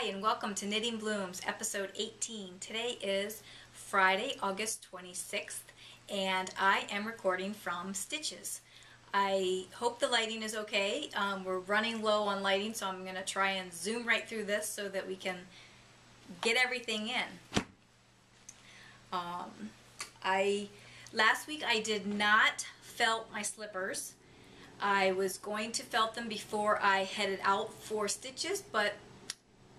and welcome to Knitting Blooms, episode 18. Today is Friday, August 26th, and I am recording from Stitches. I hope the lighting is okay. We're running low on lighting, so I'm going to try and zoom right through this so that we can get everything in. Last week I did not felt my slippers. I was going to felt them before I headed out for Stitches, but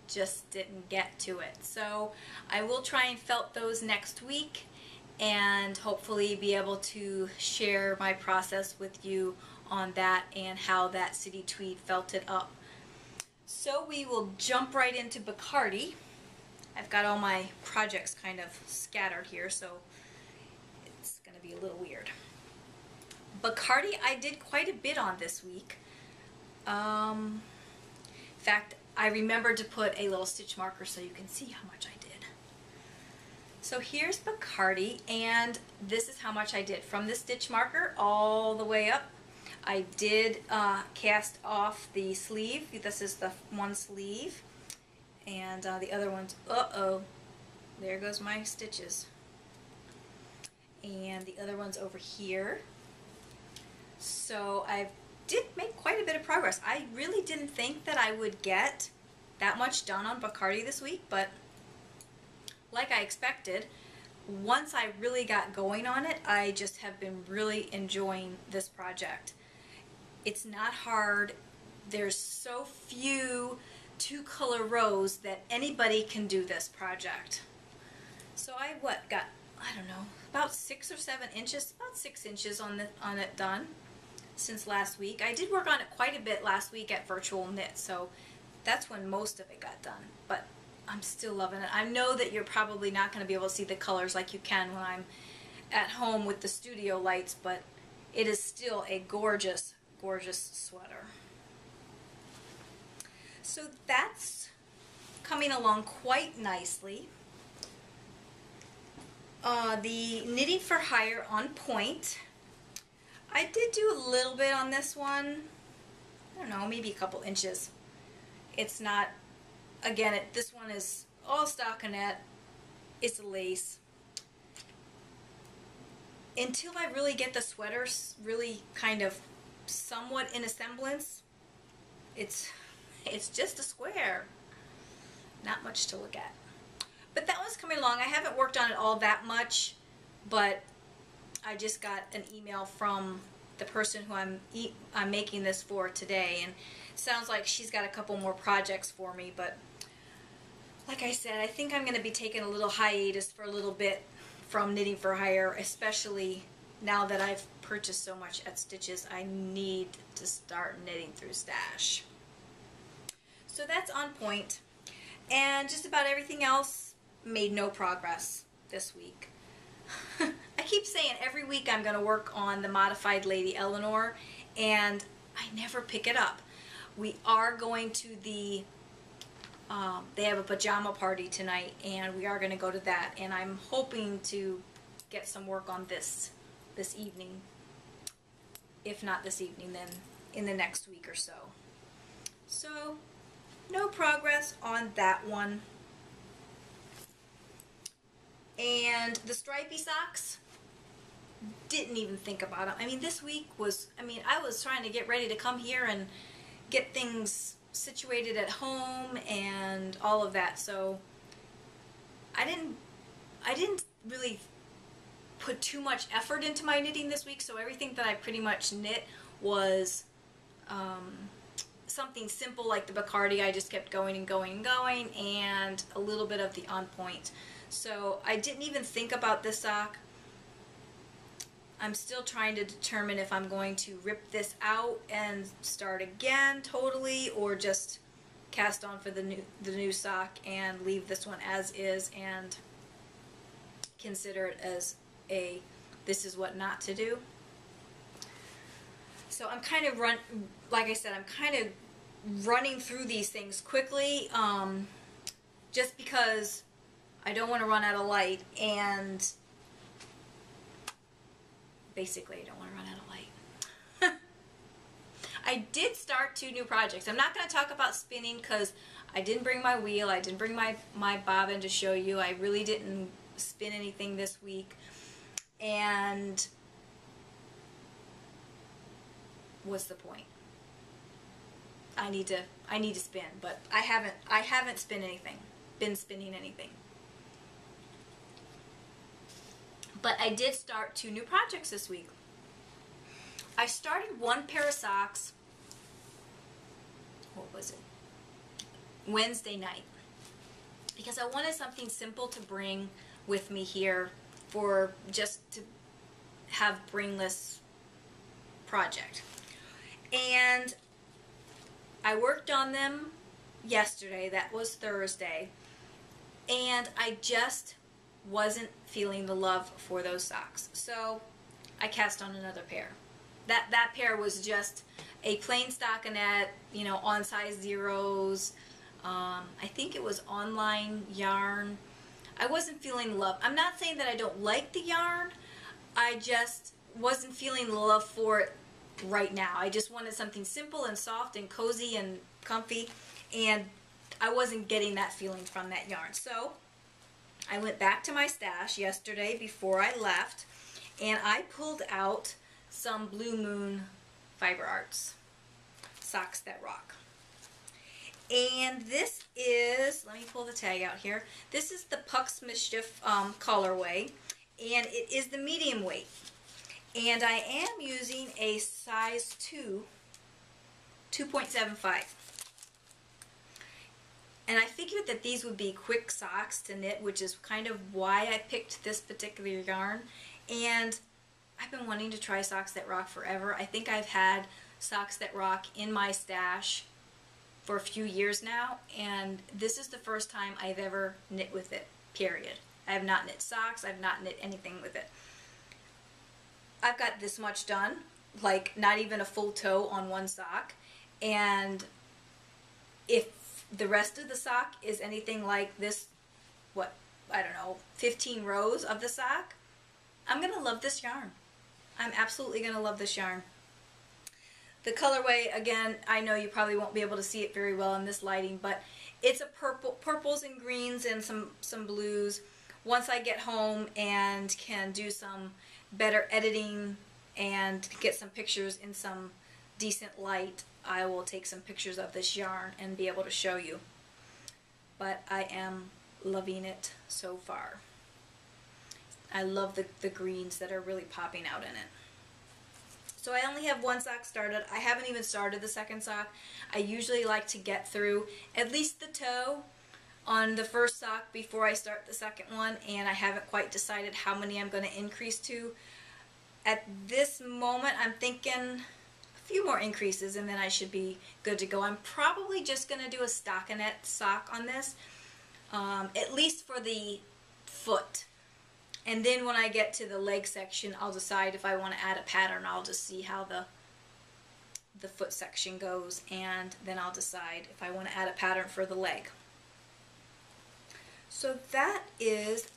just didn't get to it. So I will try and felt those next week and hopefully be able to share my process with you on that and how that city tweed felted up. So we will jump right into Bacardi. I've got all my projects kind of scattered here, so it's going to be a little weird. Bacardi I did quite a bit on this week. In fact, I remembered to put a little stitch marker so you can see how much I did. So here's Bacardi, and this is how much I did from the stitch marker all the way up. I did cast off the sleeve. This is the one sleeve, and the other one's, there goes my stitches. And the other one's over here. So I did make quite a bit of progress. I really didn't think that I would get that much done on Bacardi this week, but like I expected, once I really got going on it, I just have been really enjoying this project. It's not hard. There's so few two-color rows that anybody can do this project. So I got, I don't know, about 6 or 7 inches, about 6 inches on it done since last week. I did work on it quite a bit last week at Virtual Knit, so that's when most of it got done, but I'm still loving it. I know that you're probably not going to be able to see the colors like you can when I'm at home with the studio lights, but it is still a gorgeous, gorgeous sweater. So that's coming along quite nicely. The Knitting for Hire on Point, I did do a little bit on this one. I don't know, maybe a couple inches. It's not, again, this one is all stockinette. It's a lace. Until I really get the sweaters really kind of somewhat in a semblance, it's just a square. Not much to look at. But that one's coming along. I haven't worked on it all that much, but I just got an email from the person who I'm making this for today, and it sounds like she's got a couple more projects for me, but like I said, I think I'm going to be taking a little hiatus for a little bit from Knitting for Hire, especially now that I've purchased so much at Stitches. I need to start knitting through stash. So that's on point, and just about everything else made no progress this week. I keep saying every week I'm going to work on the Modified Lady Eleanor, and I never pick it up. We are going to the, they have a pajama party tonight, and we are going to go to that, and I'm hoping to get some work on this evening. If not this evening, then in the next week or so. So, no progress on that one. And the stripy socks, didn't even think about them. I mean, this week was, I was trying to get ready to come here and get things situated at home and all of that, so I didn't really put too much effort into my knitting this week, so everything that I pretty much knit was something simple like the Bacardi. I just kept going and going and going, and a little bit of the On Point. So I didn't even think about this sock. I'm still trying to determine if I'm going to rip this out and start again totally, or just cast on for the new sock and leave this one as is and consider it as a this is what not to do. So I'm kind of like I said, I'm kind of running through these things quickly, just because I don't want to run out of light, and basically I don't want to run out of light. I did start 2 new projects. I'm not going to talk about spinning because I didn't bring my wheel. I didn't bring my bobbin to show you. I really didn't spin anything this week. And what's the point? I need to spin, but I haven't been spinning anything. But I did start 2 new projects this week. I started 1 pair of socks, what was it? Wednesday night. Because I wanted something simple to bring with me here for just to have brainless project. And I worked on them yesterday, that was Thursday, and I just wasn't feeling the love for those socks. So I cast on another pair. That pair was just a plain stockinette, you know, on size zeros. I think it was online yarn. I wasn't feeling love. I'm not saying that I don't like the yarn. I just wasn't feeling the love for it right now. I just wanted something simple and soft and cozy and comfy, and I wasn't getting that feeling from that yarn. So I went back to my stash yesterday before I left, and I pulled out some Blue Moon Fiber Arts Socks That Rock. And this is, let me pull the tag out here. This is the Puck's Mischief colorway, and it is the medium weight. And I am using a size 2.75. And I figured that these would be quick socks to knit, which is kind of why I picked this particular yarn. And I've been wanting to try Socks That Rock forever. I think I've had Socks That Rock in my stash for a few years now, and this is the first time I've ever knit with it, period. I have not knit socks, I've not knit anything with it. I've got this much done, like not even a full toe on one sock, and if the rest of the sock is anything like this, what, I don't know, 15 rows of the sock, I'm gonna love this yarn. I'm absolutely gonna love this yarn. The colorway, again, I know you probably won't be able to see it very well in this lighting, but it's a purples and greens and some blues. Once I get home and can do some better editing and get some pictures in some decent light, I will take some pictures of this yarn and be able to show you. But I am loving it so far. I love the greens that are really popping out in it. So I only have 1 sock started. I haven't even started the second sock. I usually like to get through at least the toe on the first sock before I start the second one, and I haven't quite decided how many I'm going to increase to. At this moment, I'm thinking a few more increases and then I should be good to go. I'm probably just going to do a stockinette sock on this, at least for the foot. And then when I get to the leg section, I'll decide if I want to add a pattern. I'll just see how the foot section goes, and then I'll decide if I want to add a pattern for the leg. So that is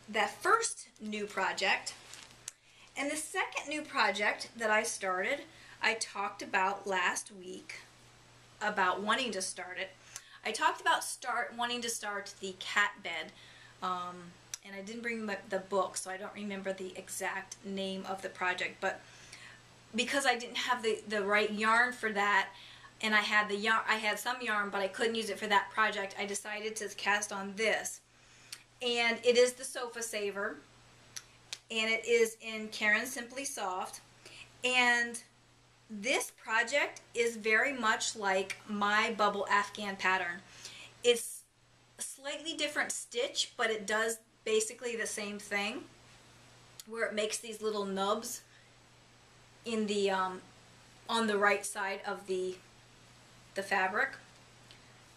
that first new project. And the second new project that I started, I talked about last week about wanting to start it. I talked about wanting to start the cat bed. And I didn't bring the book, so I don't remember the exact name of the project, but because I didn't have the right yarn for that, and I had some yarn, but I couldn't use it for that project, I decided to cast on this. And it is the Sofa Saver, and it is in Karen Simply Soft, and this project is very much like my Bubble Afghan pattern. It's a slightly different stitch, but it does basically the same thing, where it makes these little nubs in the on the right side of the fabric.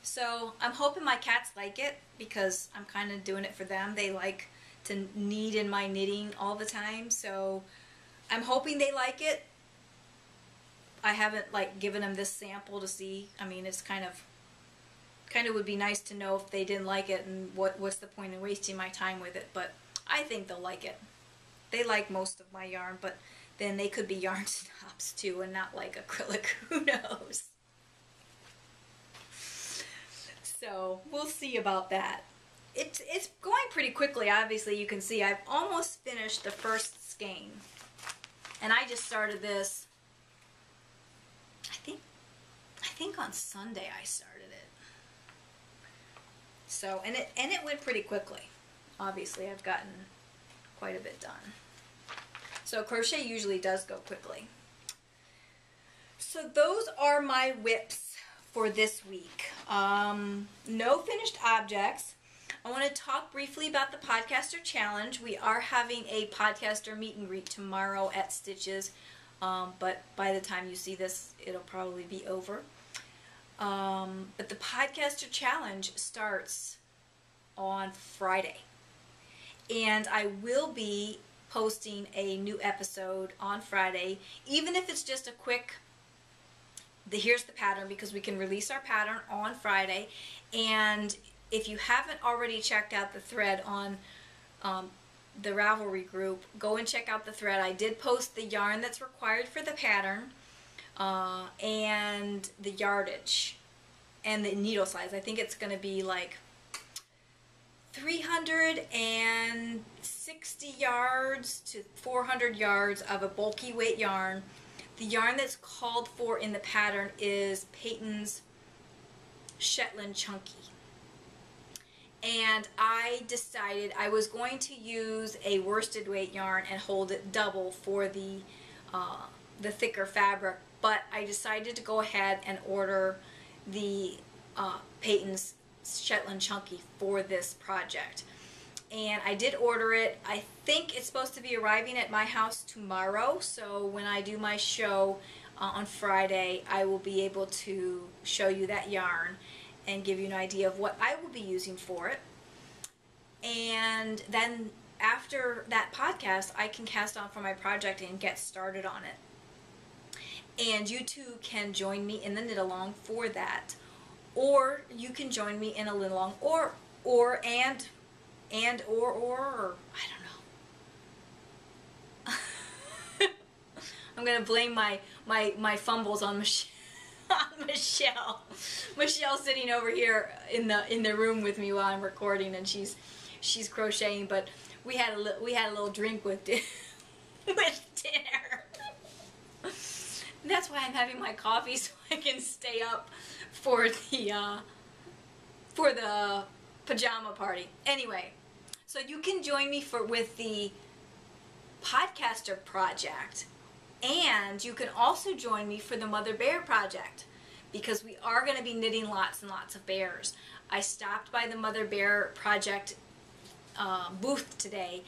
So I'm hoping my cats like it, because I'm kind of doing it for them. They like to knead in my knitting all the time, so I'm hoping they like it. I haven't like given them this sample to see. I mean, it's kind of would be nice to know if they didn't like it, and what's the point in wasting my time with it, but I think they'll like it. They like most of my yarn, but then they could be yarn snobs too and not like acrylic, who knows. So we'll see about that. It's going pretty quickly. Obviously, you can see I've almost finished the first skein, and I just started this. I think on Sunday I started it. So and it went pretty quickly. Obviously, I've gotten quite a bit done. So crochet usually does go quickly. So those are my whips for this week. No finished objects. I want to talk briefly about the Podcaster Challenge. We are having a podcaster meet and greet tomorrow at Stitches, but by the time you see this, it'll probably be over. But the Podcaster Challenge starts on Friday, and I will be posting a new episode on Friday, even if it's just a quick, here's the pattern, because we can release our pattern on Friday. And if you haven't already checked out the thread on the Ravelry group, go and check out the thread. I did post the yarn that's required for the pattern and the yardage and the needle size. I think it's going to be like 360 yards to 400 yards of a bulky weight yarn. The yarn that's called for in the pattern is Peyton's Shetland Chunky. And I decided I was going to use a worsted weight yarn and hold it double for the thicker fabric, but I decided to go ahead and order the Peyton's Shetland Chunky for this project. And I did order it. I think it's supposed to be arriving at my house tomorrow, so when I do my show on Friday, I will be able to show you that yarn and give you an idea of what I will be using for it. And then after that podcast, I can cast on for my project and get started on it. And you too can join me in the knit along for that. Or you can join me in a knit along, or I don't know. I'm gonna blame my fumbles on Michelle. Michelle's sitting over here in the room with me while I'm recording, and she's crocheting. But we had a little drink with dinner. And that's why I'm having my coffee, so I can stay up for the pajama party. Anyway, so you can join me with the Podcaster project. And you can also join me for the Mother Bear project, because we are going to be knitting lots and lots of bears. I stopped by the Mother Bear project booth today,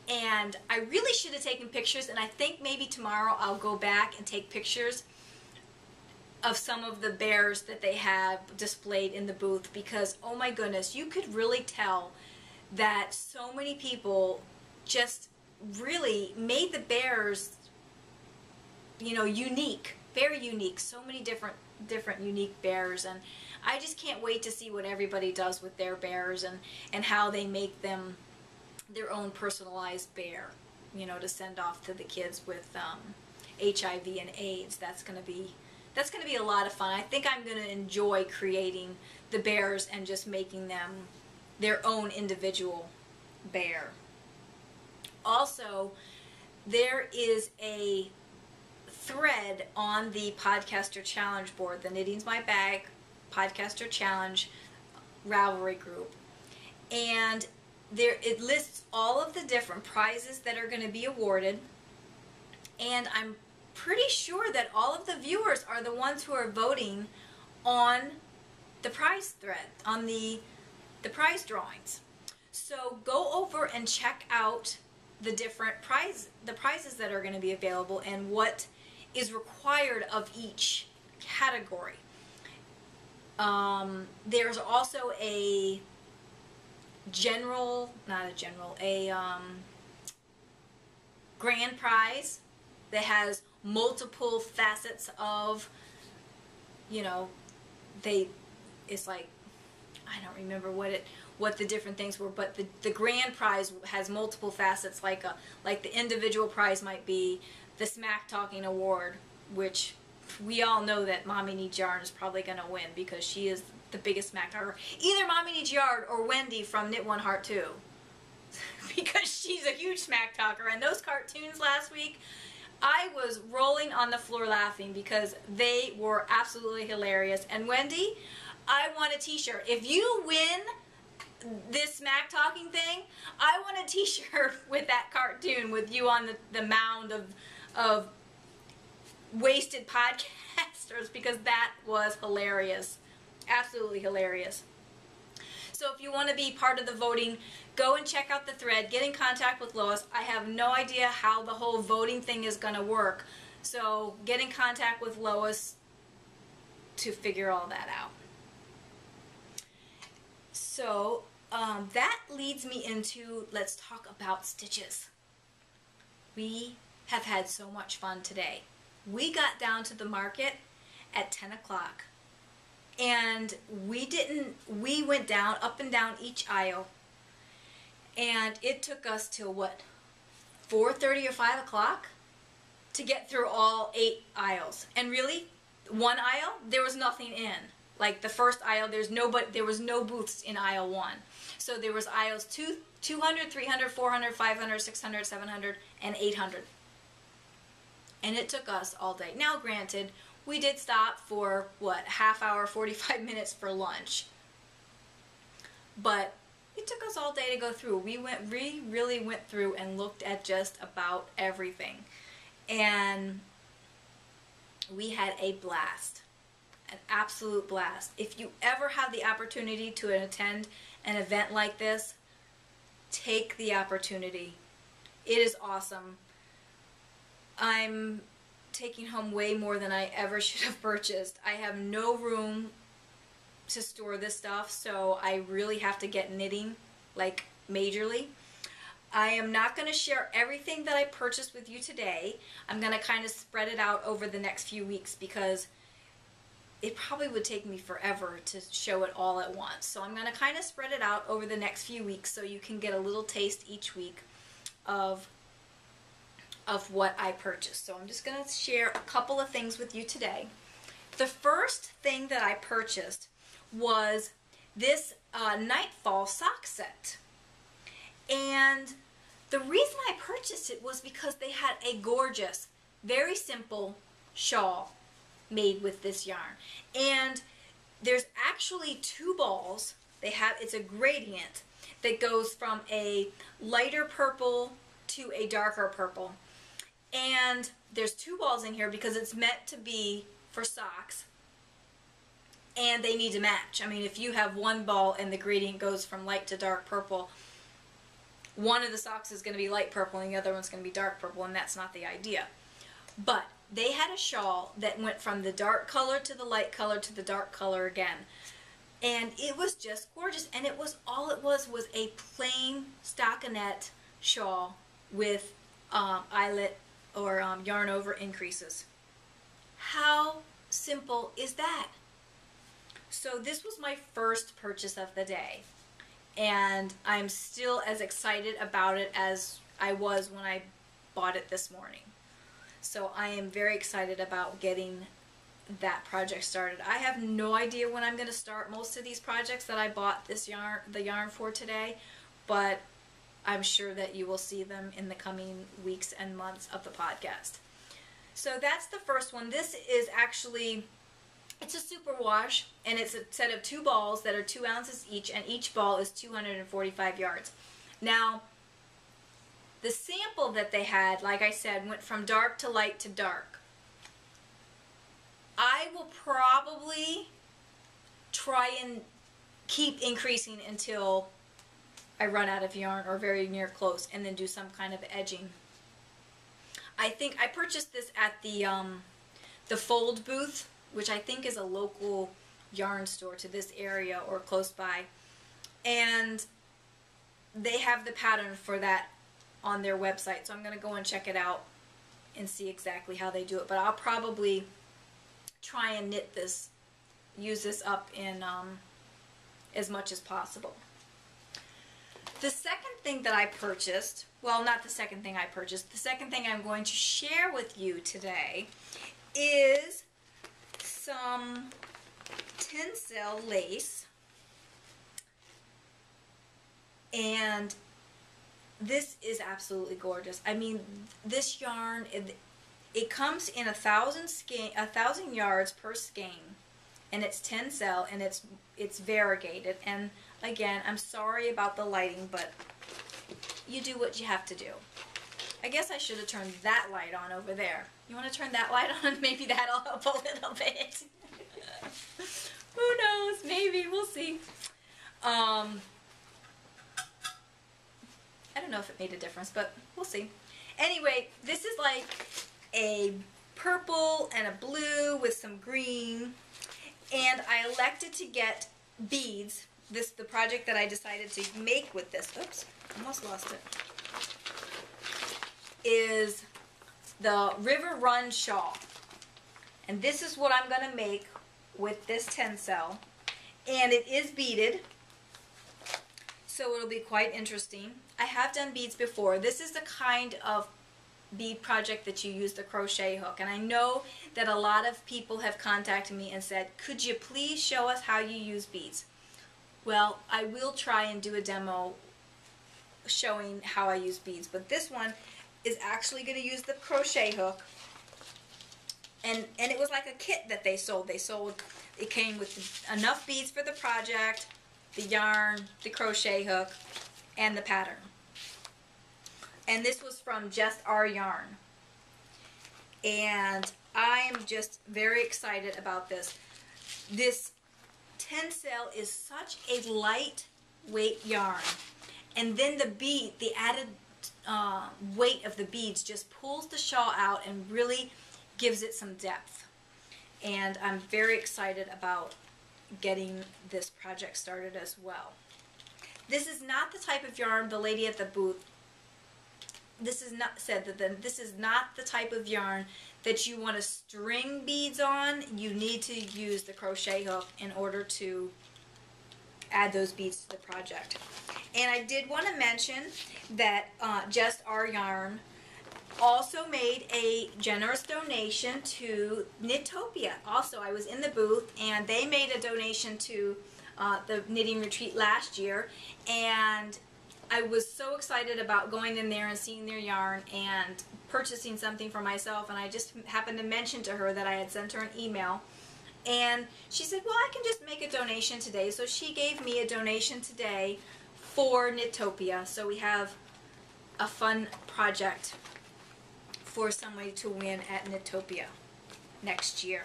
and I really should have taken pictures, and I think maybe tomorrow I'll go back and take pictures of some of the bears that they have displayed in the booth, because oh my goodness, you could really tell that so many people just really made the bears, you know, unique, very unique. So many different unique bears, and I just can't wait to see what everybody does with their bears and how they make them their own personalized bear, you know, to send off to the kids with HIV and AIDS. That's gonna be a lot of fun. I think I'm gonna enjoy creating the bears and just making them their own individual bear. Also, there is a thread on the Podcaster Challenge board, the Knitting's My Bag Podcaster Challenge Ravelry group, and it lists all of the different prizes that are going to be awarded, and I'm pretty sure that all of the viewers are the ones who are voting on the prize thread, on the prize drawings. So go over and check out the different prizes that are going to be available and what is required of each category. There's also a grand prize that has multiple facets of, you know, it's like, I don't remember what the different things were, but the grand prize has multiple facets, like the individual prize might be the Smack Talking Award, which we all know that Mommy Needs Yarn is probably going to win, because she is the biggest smack talker. Either Mommy Needs Yard or Wendy from Knit One Heart 2. Because she's a huge smack talker. And those cartoons last week, I was rolling on the floor laughing because they were absolutely hilarious. And Wendy, I want a t-shirt. If you win this smack talking thing, I want a t-shirt with that cartoon with you on the mound of wasted podcasters, because that was hilarious. Absolutely hilarious. So if you want to be part of the voting, go and check out the thread. Get in contact with Lois. I have no idea how the whole voting thing is going to work. So get in contact with Lois to figure all that out. So that leads me into, let's talk about stitches. We have had so much fun today. We got down to the market at 10 o'clock. And we went down, up and down each aisle. And it took us till what, 4:30 or 5 o'clock to get through all 8 aisles. And really, one aisle, there was nothing in. Like the first aisle, there was no booths in aisle 1. So there was aisles 200, 300, 400, 500, 600, 700, and 800. And it took us all day. Now granted, we did stop for, what, half hour, 45 minutes for lunch. But it took us all day to go through. We really went through and looked at just about everything. And we had a blast. An absolute blast. If you ever have the opportunity to attend an event like this, take the opportunity. It is awesome. I'm taking home way more than I ever should have purchased. I have no room to store this stuff, so I really have to get knitting, like majorly. I am not going to share everything that I purchased with you today. I'm going to kind of spread it out over the next few weeks because it probably would take me forever to show it all at once. So I'm going to kind of spread it out over the next few weeks so you can get a little taste each week of what I purchased. So I'm just going to share a couple of things with you today. The first thing that I purchased was this Nightfall sock set. And the reason I purchased it was because they had a gorgeous, very simple shawl made with this yarn. And there's actually 2 balls. It's a gradient that goes from a lighter purple to a darker purple. And there's 2 balls in here because it's meant to be for socks. And they need to match. I mean, if you have one ball and the gradient goes from light to dark purple, one of the socks is going to be light purple and the other one's going to be dark purple, and that's not the idea. But they had a shawl that went from the dark color to the light color to the dark color again. And it was just gorgeous. And it was was a plain stockinette shawl with eyelet or yarn over increases. How simple is that? So this was my first purchase of the day, and I'm still as excited about it as I was when I bought it this morning. So I am very excited about getting that project started. I have no idea when I'm going to start most of these projects that I bought the yarn for today, but I'm sure that you will see them in the coming weeks and months of the podcast. So that's the first one. This is actually, it's a super wash, and it's a set of 2 balls that are 2 ounces each, and each ball is 245 yards. Now, the sample that they had, like I said, went from dark to light to dark. I will probably try and keep increasing until I run out of yarn or very near close, and then do some kind of edging. I think I purchased this at the Fold booth, which I think is a local yarn store to this area or close by, and they have the pattern for that on their website, so I'm going to go and check it out and see exactly how they do it. But I'll probably try and knit this, use this up in as much as possible. The second thing that I purchased, well, not the second thing I purchased, the second thing I'm going to share with you today is some Tencel lace, and this is absolutely gorgeous. I mean, this yarn, it comes in 1,000 yards per skein, and it's Tencel, and it's variegated. And again, I'm sorry about the lighting, but you do what you have to do. I guess I should have turned that light on over there. You want to turn that light on? Maybe that'll help a little bit. Who knows? Maybe. We'll see. I don't know if it made a difference, but we'll see. Anyway, this is like a purple and a blue with some green. And I elected to get beads. The project that I decided to make with this. Oops, almost lost it. Is the River Run shawl. And this is what I'm going to make with this Tencel. And it is beaded, so it'll be quite interesting. I have done beads before. This is the kind of bead project that you use the crochet hook. And I know that a lot of people have contacted me and said, could you please show us how you use beads? Well, I will try and do a demo showing how I use beads. But this one is actually going to use the crochet hook, and it was like a kit that they sold. It came with enough beads for the project, the yarn, the crochet hook, and the pattern. And this was from Just Our Yarn, and I am just very excited about this. This Tencel is such a lightweight yarn, and then the added weight of the beads just pulls the shawl out and really gives it some depth. And I'm very excited about getting this project started as well. This is not the type of yarn, the lady at the booth said that this is not the type of yarn that you want to string beads on. You need to use the crochet hook in order to add those beads to the project. And I did want to mention that Just Our Yarn also made a generous donation to Knittopia. Also, I was in the booth, and they made a donation to the knitting retreat last year, and I was so excited about going in there and seeing their yarn and purchasing something for myself. And I just happened to mention to her that I had sent her an email, and she said, well, I can just make a donation today. So she gave me a donation today for Knittopia. So we have a fun project for somebody to win at Knittopia next year.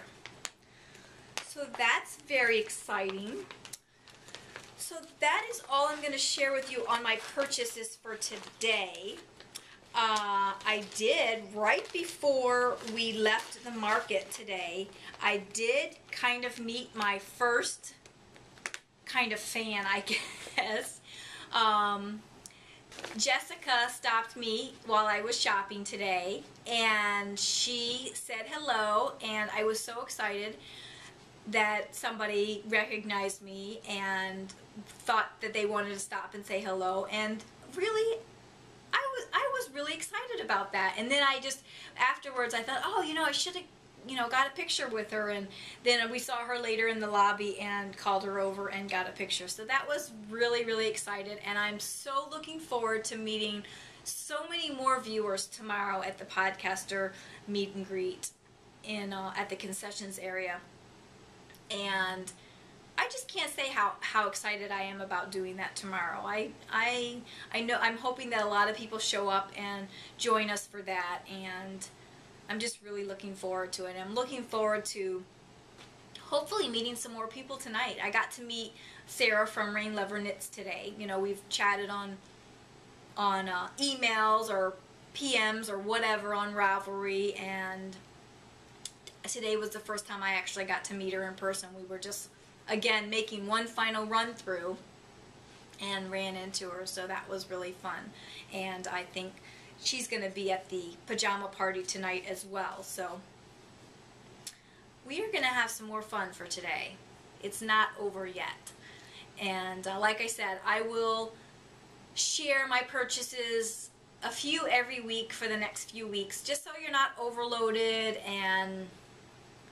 So that's very exciting. So that is all I'm going to share with you on my purchases for today. I did, right before we left the market today, I did kind of meet my first kind of fan, I guess. Jessica stopped me while I was shopping today, and she said hello, and I was so excited that somebody recognized me and thought that they wanted to stop and say hello. And really, I was really excited about that. And then I just, afterwards, I thought, oh, I should have, got a picture with her. And then we saw her later in the lobby and called her over and got a picture. So that was really, really excited. And I'm so looking forward to meeting so many more viewers tomorrow at the podcaster meet and greet at the concessions area. And I just can't say how excited I am about doing that tomorrow. I know, I'm hoping that a lot of people show up and join us for that, and I'm just really looking forward to it. I'm looking forward to hopefully meeting some more people tonight. I got to meet Sarah from Rain Lover Knits today. We've chatted on emails or PMs or whatever on Ravelry, and today was the first time I actually got to meet her in person. We were just, again, making one final run through and ran into her, so that was really fun. And I think she's going to be at the pajama party tonight as well, so we are going to have some more fun for today. It's not over yet. And like I said, I will share my purchases a few every week for the next few weeks, just so you're not overloaded and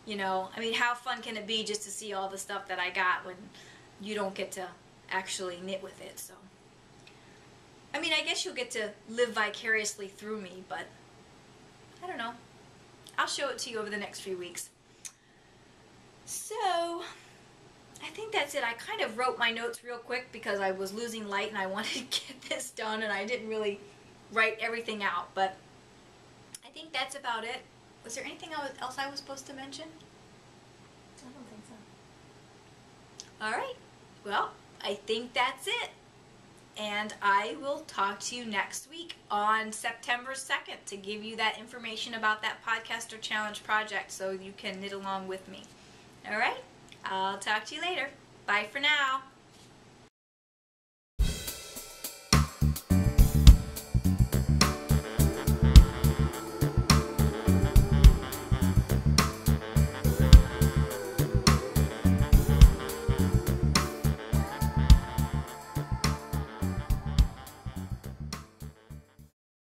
You know, I mean, how fun can it be just to see all the stuff that I got when you don't get to actually knit with it? So, I mean, I guess you'll get to live vicariously through me, but I don't know. I'll show it to you over the next few weeks. So, I think that's it. I kind of wrote my notes real quick because I was losing light and I wanted to get this done, and I didn't really write everything out, but I think that's about it. Was there anything else I was supposed to mention? I don't think so. Alright, well, I think that's it. And I will talk to you next week on September 2nd to give you that information about that Podcaster Challenge project so you can knit along with me. Alright, I'll talk to you later. Bye for now.